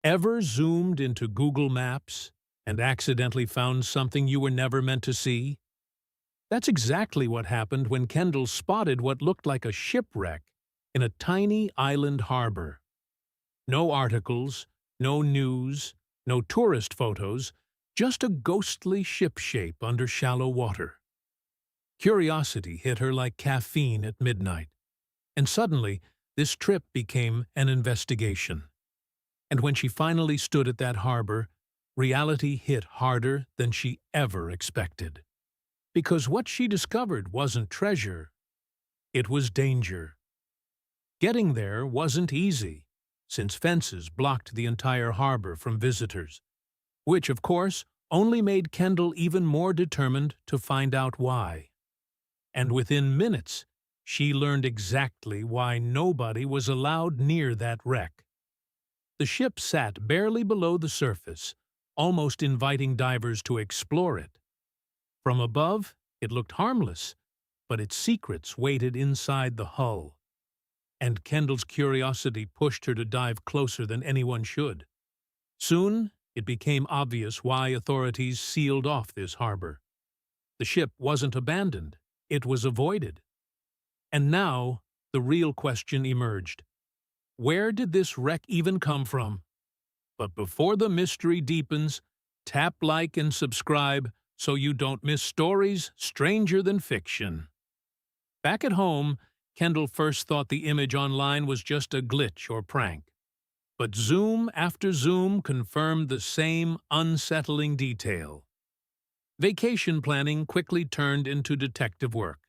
Ever zoomed into Google Maps and accidentally found something you were never meant to see? That's exactly what happened when Kendall spotted what looked like a shipwreck in a tiny island harbor. No articles, no news, no tourist photos, just a ghostly ship shape under shallow water. Curiosity hit her like caffeine at midnight, and suddenly this trip became an investigation. And when she finally stood at that harbor, reality hit harder than she ever expected. Because what she discovered wasn't treasure, it was danger. Getting there wasn't easy, since fences blocked the entire harbor from visitors, which, of course, only made Kendall even more determined to find out why. And within minutes, she learned exactly why nobody was allowed near that wreck. The ship sat barely below the surface, almost inviting divers to explore it. From above, it looked harmless, but its secrets waited inside the hull. And Kendall's curiosity pushed her to dive closer than anyone should. Soon, it became obvious why authorities sealed off this harbor. The ship wasn't abandoned, it was avoided. And now, the real question emerged. Where did this wreck even come from? But before the mystery deepens, tap like and subscribe so you don't miss stories stranger than fiction. Back at home, Kendall first thought the image online was just a glitch or prank. But zoom after zoom confirmed the same unsettling detail. Vacation planning quickly turned into detective work.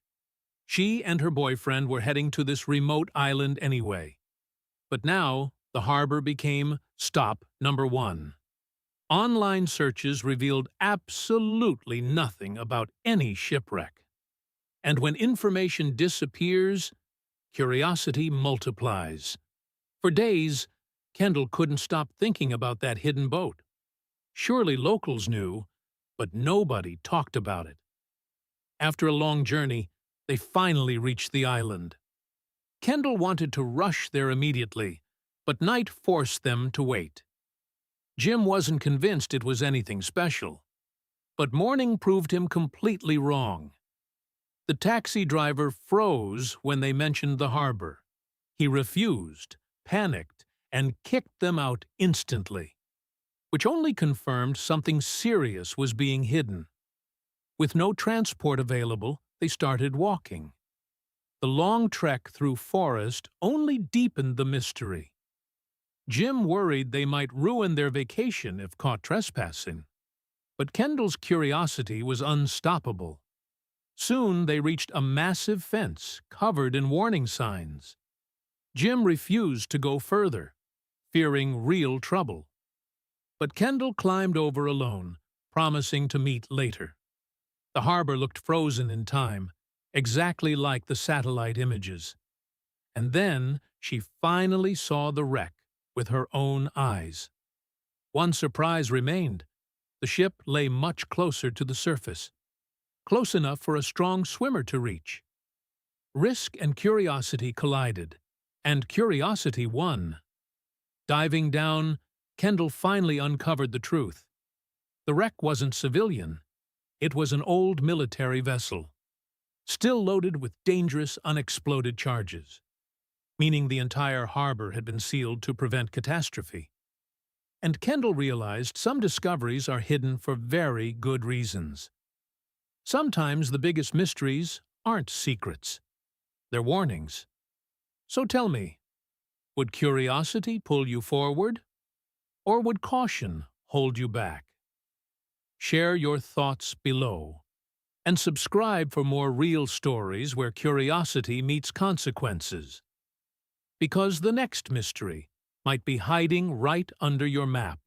She and her boyfriend were heading to this remote island anyway. But now, the harbor became stop number one. Online searches revealed absolutely nothing about any shipwreck. And when information disappears, curiosity multiplies. For days, Kendall couldn't stop thinking about that hidden boat. Surely locals knew, but nobody talked about it. After a long journey, they finally reached the island. Kendall wanted to rush there immediately, but night forced them to wait. Jim wasn't convinced it was anything special, but morning proved him completely wrong. The taxi driver froze when they mentioned the harbor. He refused, panicked, and kicked them out instantly, which only confirmed something serious was being hidden. With no transport available, they started walking. The long trek through forest only deepened the mystery. Jim worried they might ruin their vacation if caught trespassing. But Kendall's curiosity was unstoppable. Soon they reached a massive fence covered in warning signs. Jim refused to go further, fearing real trouble. But Kendall climbed over alone, promising to meet later. The harbor looked frozen in time, exactly like the satellite images. And then she finally saw the wreck with her own eyes. One surprise remained. The ship lay much closer to the surface, close enough for a strong swimmer to reach. Risk and curiosity collided, and curiosity won. Diving down, Kendall finally uncovered the truth. The wreck wasn't civilian. It was an old military vessel, still loaded with dangerous unexploded charges, meaning the entire harbor had been sealed to prevent catastrophe. And Kendall realized some discoveries are hidden for very good reasons. Sometimes the biggest mysteries aren't secrets. They're warnings. So tell me, would curiosity pull you forward? Or would caution hold you back? Share your thoughts below. And subscribe for more real stories where curiosity meets consequences. Because the next mystery might be hiding right under your map.